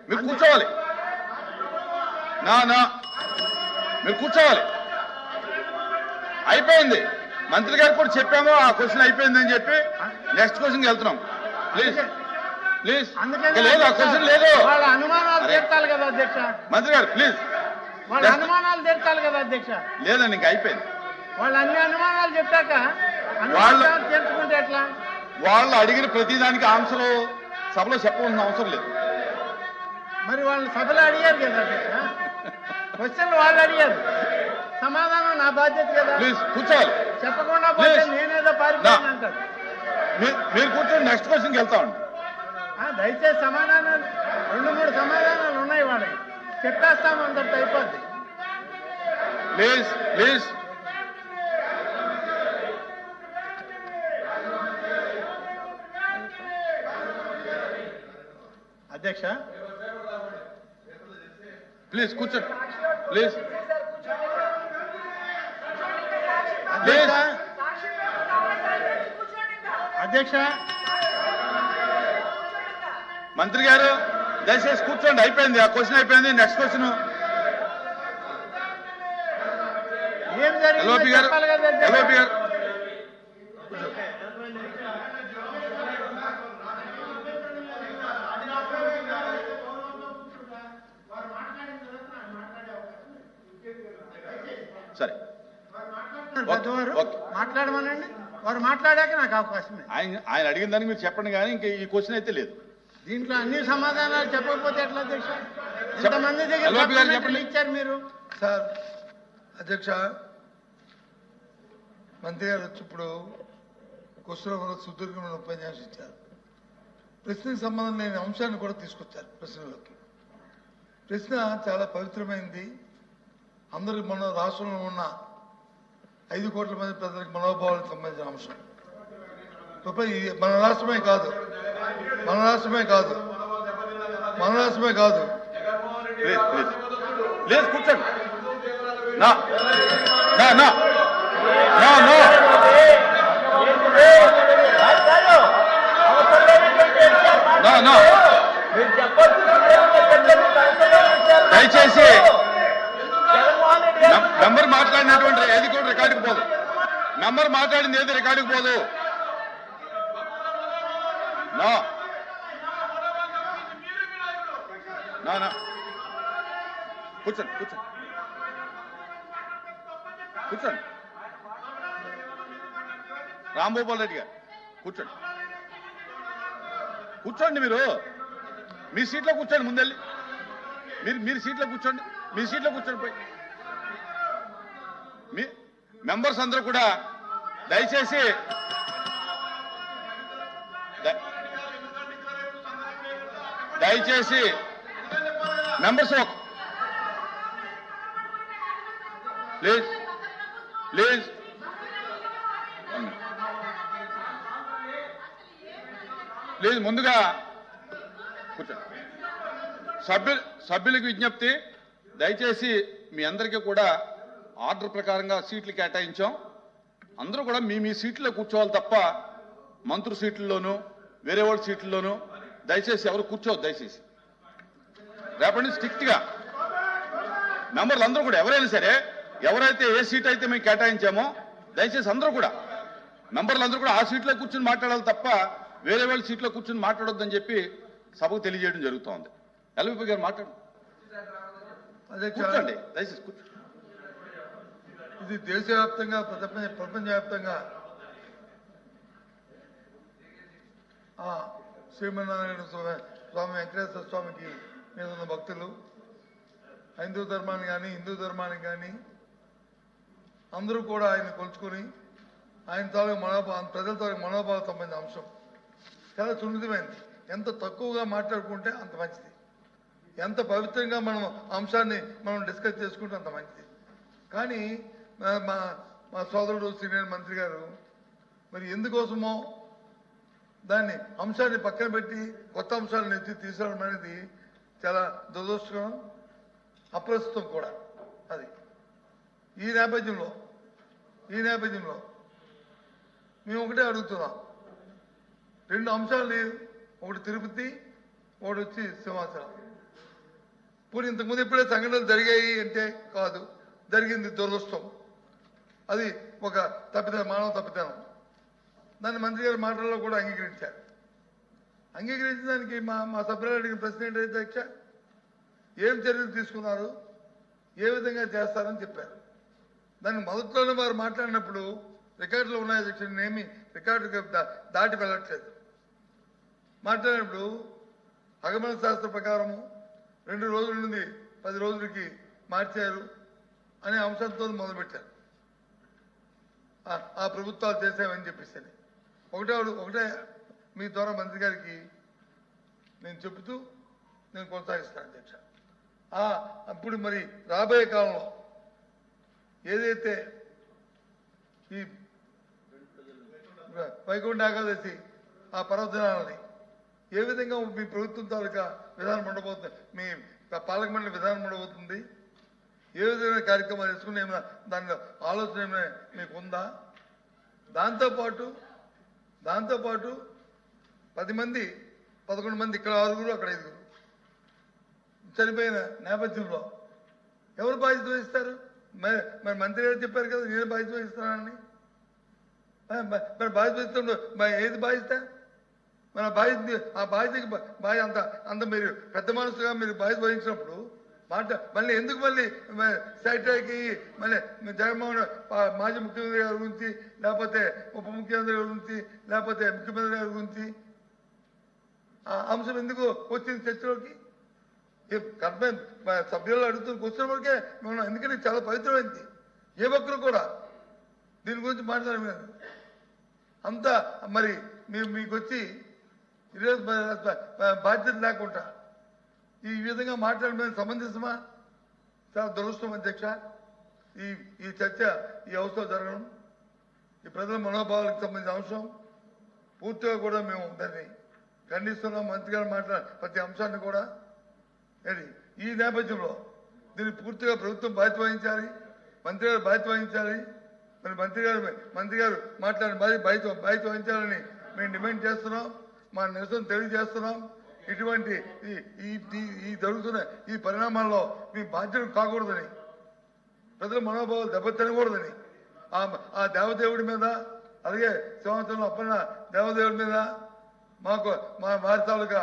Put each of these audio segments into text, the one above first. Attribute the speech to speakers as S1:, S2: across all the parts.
S1: మీరు కూర్చోవాలి. నా మీరు కూర్చోవాలి. అయిపోయింది. మంత్రి గారు కూడా చెప్పాము ఆ క్వశ్చన్ అయిపోయిందని చెప్పి నెక్స్ట్ క్వశ్చన్కి వెళ్తున్నాం. Please please. లేదు ఆ క్వశ్చన్ లేదు. మంత్రి గారు ప్లీజ్.
S2: అనుమానాలు తీర్చాలి కదా అధ్యక్ష.
S1: లేదండి ఇంకా అయిపోయింది.
S2: వాళ్ళు అన్ని అనుమానాలు చెప్పాక తీర్చుకుంటే ఎట్లా?
S1: వాళ్ళు అడిగిన ప్రతిదానికి ఆన్సర్ సభలో చెప్పవలసిన అవసరం లేదు.
S2: మరి వాళ్ళు సభలో అడిగారు కదా అధ్యక్ష. క్వశ్చన్లు వాళ్ళు అడిగారు, సమాధానం నా బాధ్యత కదా.
S1: ప్లీజ్ కూర్చోవాలి.
S2: చెప్పకుండా పోతే నేనేదో పారిపోయాను అంటారు.
S1: మీరు కూర్చొని నెక్స్ట్ క్వశ్చన్కి వెళ్తామండి.
S2: దయచేసి సమాధానాలు 2-3 సమాధానాలు ఉన్నాయి వాళ్ళకి, చెప్పేస్తాము అందరితో అయిపోద్ది.
S1: Please please.
S2: అధ్యక్ష
S1: ప్లీజ్ కూర్చోండి. ప్లీజ్
S2: అధ్యక్ష.
S1: మంత్రి గారు దయచేసి కూర్చోండి. అయిపోయింది ఆ క్వశ్చన్ అయిపోయింది. Next question.
S2: ఏం జరిగింది చెప్పాలి కదా అధ్యక్ష.
S1: సరే
S2: మాట్లాడమనండి. వారు మాట్లాడాక నాకు అవకాశమే.
S1: ఆయన అడిగిన దానికి మీరు చెప్పండి కానీ ఇంకా ఈ క్వశ్చన్ అయితే లేదు.
S2: దీంట్లో అన్ని సమాధానాలు చెప్పకపోతే ఎట్లా అధ్యక్ష? ఎంతమంది దగ్గర ఇచ్చారు మీరు?
S3: సార్ అధ్యక్ష, మంత్రి గారు వచ్చి ఇప్పుడు క్వశ్చన్ సుదీర్ఘమైన ఉపన్యాసం ఇచ్చారు. ప్రశ్నకు సంబంధం లేని అంశాన్ని కూడా తీసుకొచ్చారు ప్రశ్నలోకి. ప్రశ్న చాలా పవిత్రమైంది. అందరూ మన రాష్ట్రంలో ఉన్న 5 కోట్ల మంది ప్రజలకు మనోభావాలకు సంబంధించిన అంశం. మన రాష్ట్రమే కాదు
S1: ప్లీజ్ కూర్చోండి. దయచేసి మెంబర్ మాట్లాడినటువంటి ఏది కూడా రికార్డుకు పోదు. మెంబర్ మాట్లాడింది ఏది రికార్డుకు పోదు. కూర్చోండి కూర్చోండి కూర్చోండి. రాంభూపాల్ రెడ్డి గారు కూర్చోండి. కూర్చోండి. మీరు మీ సీట్లో కూర్చోండి. ముందెళ్ళి మీరు సీట్లో కూర్చోండి. మీ సీట్లో కూర్చోండి. పోయి మీ మెంబర్స్ అందరూ కూడా దయచేసి మెంబర్స్ ప్లీజ్ ప్లీజ్ ప్లీజ్ ముందుగా కూర్చోండి. సభ్యులకు విజ్ఞప్తి, దయచేసి మీ అందరికీ కూడా ఆర్డర్ ప్రకారంగా సీట్లు కేటాయించాం. అందరూ కూడా మీ సీట్లో కూర్చోవాలి తప్ప మంత్రి సీట్లలోనూ వేరే వాళ్ళ సీట్లలోనూ దయచేసి ఎవరు కూర్చోవద్దు. దయచేసి రేపటి నుంచి స్ట్రిక్ట్గా మెంబర్లు అందరూ కూడా ఎవరైనా సరే ఎవరైతే ఏ సీట్ అయితే మేము కేటాయించామో దయచేసి అందరూ కూడా మెంబర్లు అందరూ కూడా ఆ సీట్లో కూర్చొని మాట్లాడాలి తప్ప వేరే వాళ్ళ సీట్లో కూర్చొని మాట్లాడొద్దని చెప్పి సభకు తెలియజేయడం జరుగుతోంది. ఎల్విపి గారు మాట్లాడండి. కూర్చోండి దయచేసి కూర్చోండి.
S3: ఇది దేశవ్యాప్తంగా ప్రపంచవ్యాప్తంగా శ్రీమన్నారాయణ స్వామి వెంకటేశ్వర స్వామికి మీద ఉన్న భక్తులు హైందూ ధర్మాన్ని కానీ హిందూ ధర్మానికి కానీ అందరూ కూడా ఆయన కొలుచుకొని ఆయన తాలూకు ప్రజల తాలూకు మనోభావం సంబంధించిన అంశం చాలా సున్నితమైంది. ఎంత తక్కువగా మాట్లాడుకుంటే అంత మంచిది. ఎంత పవిత్రంగా మనం అంశాన్ని మనం డిస్కస్ చేసుకుంటే అంత మంచిది. కానీ మా సోదరుడు సీనియర్ మంత్రి గారు మరి ఎందుకోసమో దాన్ని అంశాన్ని పక్కన పెట్టి కొత్త అంశాలను ఎత్తి తీసుకోవడం అనేది చాలా దురదృష్టకరం, అప్రస్తుతం కూడా. అది ఈ నేపథ్యంలో మేము ఒకటే అడుగుతున్నాం. 2 అంశాలు, ఒకటి తిరుపతి, ఒకటి వచ్చి సింహాచలం. పోనీ ఇంతకుముందు ఎప్పుడే సంఘటనలు జరిగాయి అంటే కాదు, జరిగింది దురదృష్టం. అది ఒక తప్పిదం, మానవ తప్పిదనం. దాన్ని మంత్రి గారి మాటల్లో కూడా అంగీకరించారు. అంగీకరించిన దానికి మా సభ్యులు అడిగిన ప్రశ్న ఏంటి అధ్యక్ష, ఏం చర్యలు తీసుకున్నారు, ఏ విధంగా చేస్తారని చెప్పారు. దాన్ని మొదట్లోనే వారు మాట్లాడినప్పుడు రికార్డులో ఉన్నాయి అధ్యక్ష, నేనేమి రికార్డు దాటి వెళ్ళట్లేదు. మాట్లాడినప్పుడు ఆగమన శాస్త్ర ప్రకారము 2 రోజుల నుండి 10 రోజులకి మార్చారు అనే అంశంతో మొదలుపెట్టారు. ఆ ప్రభుత్వాలు చేసామని చెప్పేసి ఒకటే మీ ద్వారా మంత్రి గారికి నేను చెబుతూ నేను కొనసాగిస్తాను అధ్యక్ష. అప్పుడు మరి రాబోయే కాలంలో ఏదైతే ఈ వైకుంఠ ఏకాదశి ఆ పర్వదినాలని ఏ విధంగా మీ ప్రభుత్వం తాలూకా విధానం ఉండబోతుంది, మీ పాలక మండలి విధానం ఉండబోతుంది, ఏ విధమైన కార్యక్రమాలు తీసుకుని ఏమైనా దానిలో ఆలోచన ఏమైనా మీకు ఉందా? దాంతోపాటు 10 మంది 11 మంది ఇక్కడ 6 అక్కడ 5 చనిపోయిన నేపథ్యంలో ఎవరు బాధ్యత వహిస్తారు? మరి మంత్రి గారు చెప్పారు కదా నేను బాధ్యత వహిస్తున్నానని. మరి బాధ్యత వహిస్తుండే ఏది బాధ్యత? మన బాధ్యత ఆ బాధ్యతకి అంత మీరు పెద్ద మనసుగా మీరు బాధ్యత వహించినప్పుడు మళ్ళీ ఎందుకు మళ్ళీ సైట్కి మళ్ళీ జగన్మోహన్ మాజీ ముఖ్యమంత్రి గారి గురించి, లేకపోతే ఉప ముఖ్యమంత్రి గారి గురించి, లేకపోతే ముఖ్యమంత్రి గారి గురించి ఆ అంశం ఎందుకు వచ్చింది చర్చలోకి? సభ్యులు అడుగుతున్న క్వశ్చన్ వరకే మనం, ఎందుకంటే చాలా పవిత్రమైంది. ఏ ఒక్కరు కూడా దీని గురించి మాట్లాడలేదు. అంతా మరి మీకు వచ్చి ఈరోజు బాధ్యత లేకుండా ఈ విధంగా మాట్లాడడం సమంజసమా? చాలా దురదృష్టం అధ్యక్ష. ఈ చర్చ ఈ అవసరం జరగడం, ఈ ప్రజల మనోభావాలకు సంబంధించిన అంశం పూర్తిగా కూడా మేము దాన్ని ఖండిస్తున్నాం. మంత్రి గారు మాట్లాడిన ప్రతి అంశాన్ని కూడా ఈ నేపథ్యంలో దీన్ని పూర్తిగా ప్రభుత్వం బాధ్యత వహించాలి, మంత్రి గారు బాధ్యత వహించాలి. మరి మంత్రి గారు మాట్లాడిన బాధ్యత వహించాలని మేము డిమాండ్ చేస్తున్నాం, మా నిరసన తెలియజేస్తున్నాం. ఇటువంటి ఈ జరుగుతున్న ఈ పరిణామాల్లో మీ బాధ్యత కాకూడదని, ప్రజల మనోభావాలు దెబ్బతినకూడదని ఆ దేవదేవుడి మీద, అలాగే సంవత్సరంలో అప్పన్న దేవదేవుడి మీద మాకు మా వారి తాలూకా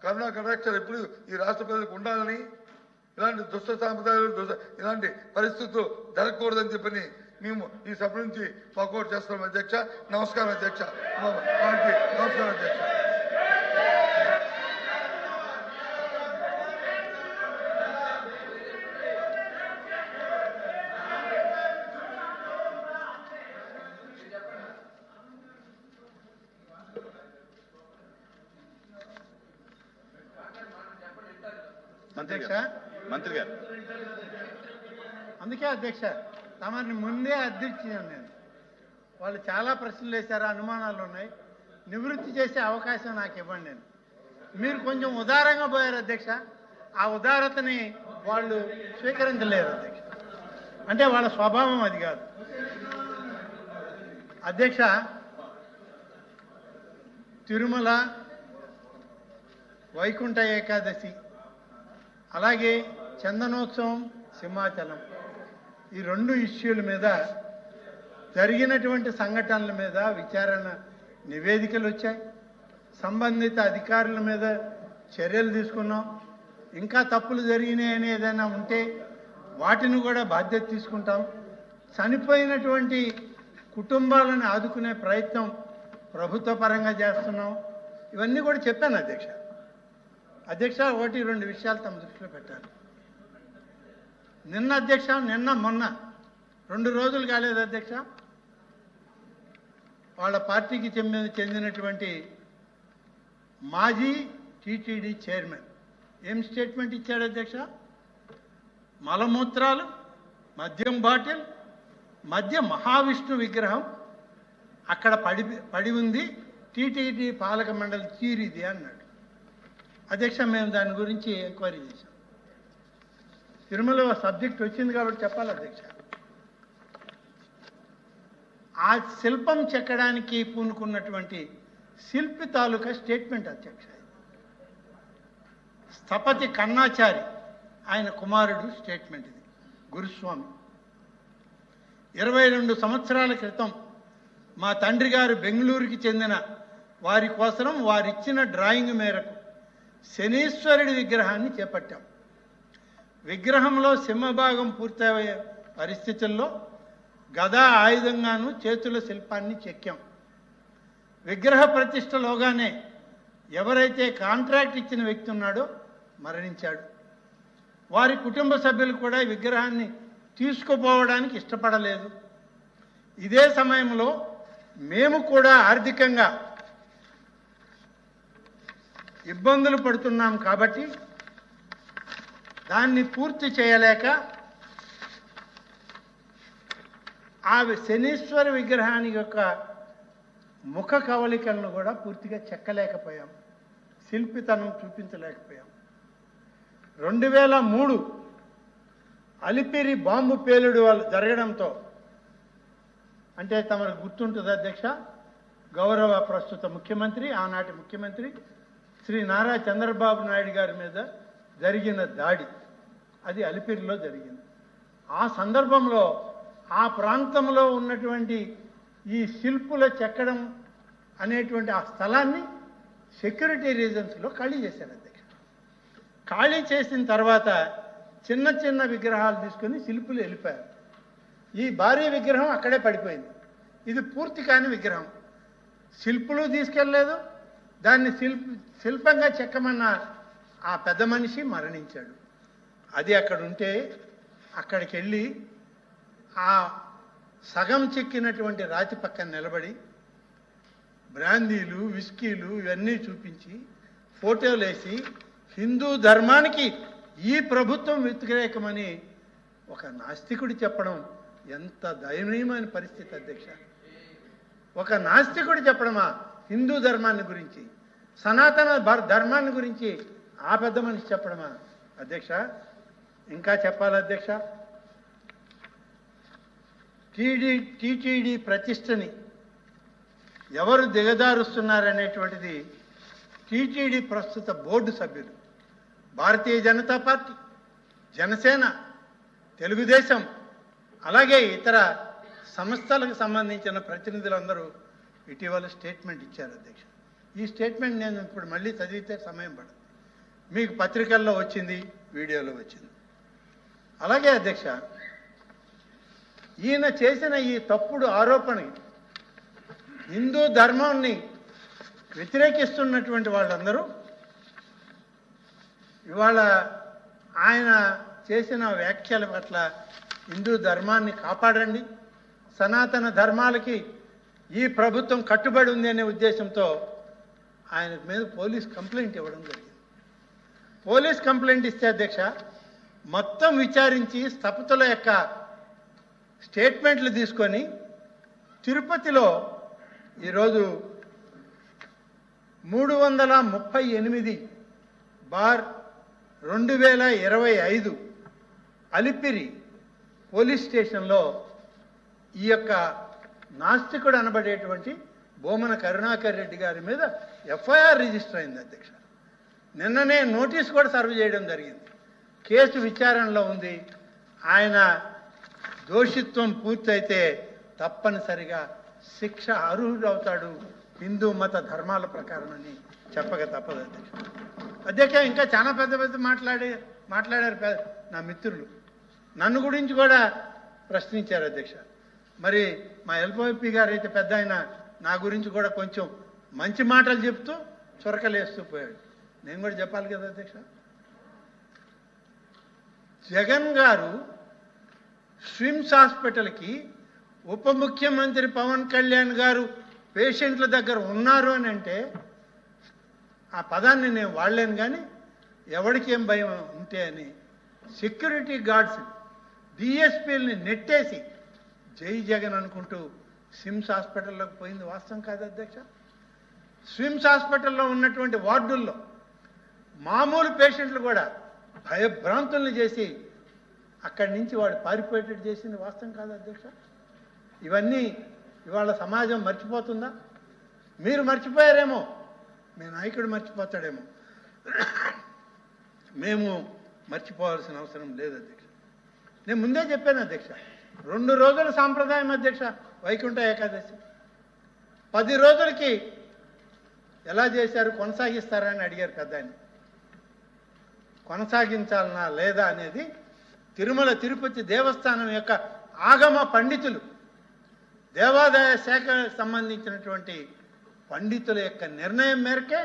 S3: కరుణా కటాక్షాలు ఎప్పుడు ఈ రాష్ట్ర ప్రజలకు ఉండాలని, ఇలాంటి దుష్ట సాంప్రదాయాలు ఇలాంటి పరిస్థితులు జరగకూడదని చెప్పని మేము ఈ సభ నుంచి వాకౌట్ చేస్తున్నాం అధ్యక్ష. నమస్కారం అధ్యక్ష. నమస్కారం అధ్యక్ష.
S1: మంత్రి గారు
S2: అందుకే అధ్యక్ష తమని ముందే అర్థించాను నేను. వాళ్ళు చాలా ప్రశ్నలు వేశారు, అనుమానాలు ఉన్నాయి, నివృత్తి చేసే అవకాశం నాకు ఇవ్వండి. నేను మీరు కొంచెం ఉదారంగా పోయారు అధ్యక్ష. ఆ ఉదారతని వాళ్ళు స్వీకరించలేరు అధ్యక్ష. అంటే వాళ్ళ స్వభావం అది కాదు అధ్యక్ష. తిరుమల వైకుంఠ ఏకాదశి, అలాగే చందనోత్సవం, సింహాచలం, ఈ 2 ఇష్యూల మీద జరిగినటువంటి సంఘటనల మీద విచారణ నివేదికలు వచ్చాయి. సంబంధిత అధికారుల మీద చర్యలు తీసుకున్నాం. ఇంకా తప్పులు జరిగినాయని ఏదైనా ఉంటే వాటిని కూడా బాధ్యత తీసుకుంటాం. చనిపోయినటువంటి కుటుంబాలను ఆదుకునే ప్రయత్నం ప్రభుత్వ పరంగా చేస్తున్నాం. ఇవన్నీ కూడా చెప్పాను అధ్యక్ష. 1-2 విషయాలు తమ దృష్టిలో పెట్టాలి. నిన్న మొన్న 2 రోజులు కాలేదు అధ్యక్ష, వాళ్ళ పార్టీకి చెందినటువంటి మాజీ టీటీడీ చైర్మన్ ఏం స్టేట్మెంట్ ఇచ్చాడు అధ్యక్ష? మలమూత్రాలు, మద్యం బాటిల్, మధ్య మహావిష్ణు విగ్రహం అక్కడ పడి ఉంది, టీటీడీ పాలక మండలి తీరిది అన్నాడు అధ్యక్ష. మేము దాని గురించి ఎంక్వైరీ చేశాం. తిరుమల సబ్జెక్ట్ వచ్చింది కాబట్టి చెప్పాలి అధ్యక్ష. ఆ శిల్పం చెక్కడానికి పూనుకున్నటువంటి శిల్పి తాలూకా స్టేట్మెంట్ అధ్యక్ష. స్థపతి కన్నాచారి ఆయన కుమారుడు స్టేట్మెంట్ ఇది. గురుస్వామి 22 సంవత్సరాల క్రితం మా తండ్రి గారు బెంగళూరుకి చెందిన వారి కోసం వారిచ్చిన డ్రాయింగ్ మేరకు శనీశ్వరుడి విగ్రహాన్ని చేపట్టాం. విగ్రహంలో సింహభాగం పూర్తయ్యే పరిస్థితుల్లో గదా ఆయుధంగాను చేతుల శిల్పాన్ని చెక్కాం. విగ్రహ ప్రతిష్టలోగానే ఎవరైతే కాంట్రాక్ట్ ఇచ్చిన వ్యక్తి ఉన్నాడో మరణించాడు. వారి కుటుంబ సభ్యులు కూడా ఈ విగ్రహాన్ని తీసుకుపోవడానికి ఇష్టపడలేదు. ఇదే సమయంలో మేము కూడా ఆర్థికంగా ఇబ్బందులు పడుతున్నాం కాబట్టి దాన్ని పూర్తి చేయలేక ఆ శనీశ్వర విగ్రహాన్ని యొక్క ముఖ కవలికలను కూడా పూర్తిగా చెక్కలేకపోయాం, శిల్పితనం చూపించలేకపోయాం. 2003 అలిపిరి బాంబు పేలుడు జరగడంతో, అంటే తమకు గుర్తుంటుంది అధ్యక్ష, గౌరవ ప్రస్తుత ముఖ్యమంత్రి, ఆనాటి ముఖ్యమంత్రి శ్రీ నారా చంద్రబాబు నాయుడు గారి మీద జరిగిన దాడి అది అలిపిరిలో జరిగింది. ఆ సందర్భంలో ఆ ప్రాంతంలో ఉన్నటువంటి ఈ శిల్పుల చెక్కడం అనేటువంటి ఆ స్థలాన్ని సెక్యూరిటీ రీజన్స్లో ఖాళీ చేశారు అధ్యక్ష. ఖాళీ చేసిన తర్వాత చిన్న చిన్న విగ్రహాలు తీసుకొని శిల్పులు వెళ్ళిపోయారు. ఈ భారీ విగ్రహం అక్కడే పడిపోయింది. ఇది పూర్తి కాని విగ్రహం. శిల్పులు తీసుకెళ్ళలేదు. దాన్ని శిల్పంగా చెక్కమన్న ఆ పెద్ద మనిషి మరణించాడు. అది అక్కడ ఉంటే అక్కడికి వెళ్ళి ఆ సగం చెక్కినటువంటి రాతి పక్కన నిలబడి బ్రాందీలు, విస్కీలు ఇవన్నీ చూపించి ఫోటోలు వేసి హిందూ ధర్మానికి ఈ ప్రభుత్వం వ్యతిరేకమని ఒక నాస్తికుడు చెప్పడం ఎంత దయనీయమైన పరిస్థితి అధ్యక్ష. ఒక నాస్తికుడు చెప్పడమా హిందూ ధర్మాన్ని గురించి, సనాతన ధర్మాన్ని గురించి ఆ పెద్ద మనిషి చెప్పడమా అధ్యక్ష? ఇంకా చెప్పాలి అధ్యక్ష, టీటీడీ ప్రతిష్టని ఎవరు దిగజారుస్తున్నారనేటువంటిది టీటీడీ ప్రస్తుత బోర్డు సభ్యులు, భారతీయ జనతా పార్టీ, జనసేన, తెలుగుదేశం, అలాగే ఇతర సంస్థలకు సంబంధించిన ప్రతినిధులందరూ ఇటీవల స్టేట్మెంట్ ఇచ్చారు అధ్యక్ష. ఈ స్టేట్మెంట్ నేను ఇప్పుడు మళ్ళీ చదివితే సమయం పడదు. మీకు పత్రికల్లో వచ్చింది, వీడియోలో వచ్చింది. అలాగే అధ్యక్ష, ఈయన చేసిన ఈ తప్పుడు ఆరోపణ హిందూ ధర్మాన్ని వ్యతిరేకిస్తున్నటువంటి వాళ్ళందరూ ఇవాళ ఆయన చేసిన వ్యాఖ్యల పట్ల హిందూ ధర్మాన్ని కాపాడండి, సనాతన ధర్మాలకి ఈ ప్రభుత్వం కట్టుబడి ఉంది అనే ఉద్దేశంతో ఆయన మీద పోలీస్ కంప్లైంట్ ఇవ్వడం జరిగింది. పోలీస్ కంప్లైంట్ ఇస్తే అధ్యక్ష మొత్తం విచారించి స్థపతుల యొక్క స్టేట్మెంట్లు తీసుకొని తిరుపతిలో ఈరోజు 338/2025 అలిపిరి పోలీస్ స్టేషన్లో ఈ యొక్క నాస్తికుడు అనబడేటువంటి బోమన కరుణాకర్ రెడ్డి గారి మీద ఎఫ్ఐఆర్ రిజిస్టర్ అయింది అధ్యక్ష. నిన్ననే నోటీస్ కూడా సర్వ్ చేయడం జరిగింది. కేసు విచారణలో ఉంది. ఆయన దోషిత్వం పూర్తయితే తప్పనిసరిగా శిక్ష అర్హుడవుతాడు హిందూ మత ధర్మాల ప్రకారం అని చెప్పక తప్పదు అధ్యక్ష. అధ్యక్ష ఇంకా చాలా పెద్ద పెద్ద మాట్లాడారు నా మిత్రులు. నన్ను గురించి కూడా ప్రశ్నించారు అధ్యక్ష. మరి మా ఎల్ఓపి గారు అయితే పెద్ద ఆయన నా గురించి కూడా కొంచెం మంచి మాటలు చెప్తూ చురకలేస్తూ పోయాడు. నేను కూడా చెప్పాలి కదా అధ్యక్ష. జగన్ గారు స్విమ్స్ హాస్పిటల్కి ఉప ముఖ్యమంత్రి పవన్ కళ్యాణ్ గారు పేషెంట్ల దగ్గర ఉన్నారు అని అంటే ఆ పదాన్ని నేను వాడలేను, కానీ ఎవరికి ఏం భయం ఉంటే అని సెక్యూరిటీ గార్డ్స్ డిఎస్పీలని నెట్టేసి జై జగన్ అనుకుంటూ స్విమ్స్ హాస్పిటల్లోకి పోయింది వాస్తవం కాదు అధ్యక్ష. స్విమ్స్ హాస్పిటల్లో ఉన్నటువంటి వార్డుల్లో మామూలు పేషెంట్లు కూడా భయభ్రాంతుల్ని చేసి అక్కడి నుంచి వాడు పారిపోయేటట్టు చేసింది వాస్తవం కాదు అధ్యక్ష. ఇవన్నీ ఇవాళ సమాజం మర్చిపోతుందా? మీరు మర్చిపోయారేమో, మీ నాయకుడు మర్చిపోతాడేమో. మేము మర్చిపోవాల్సిన అవసరం లేదు అధ్యక్ష. నేను ముందే చెప్పాను అధ్యక్ష, 2 రోజుల సాంప్రదాయం అధ్యక్ష వైకుంఠ ఏకాదశి. 10 రోజులకి ఎలా చేశారు, కొనసాగిస్తారా అని అడిగారు పెద్దాయన. కొనసాగించాలనా లేదా అనేది తిరుమల తిరుపతి దేవస్థానం యొక్క ఆగమ పండితులు, దేవాదాయ శాఖకు సంబంధించినటువంటి పండితుల యొక్క నిర్ణయం మేరకే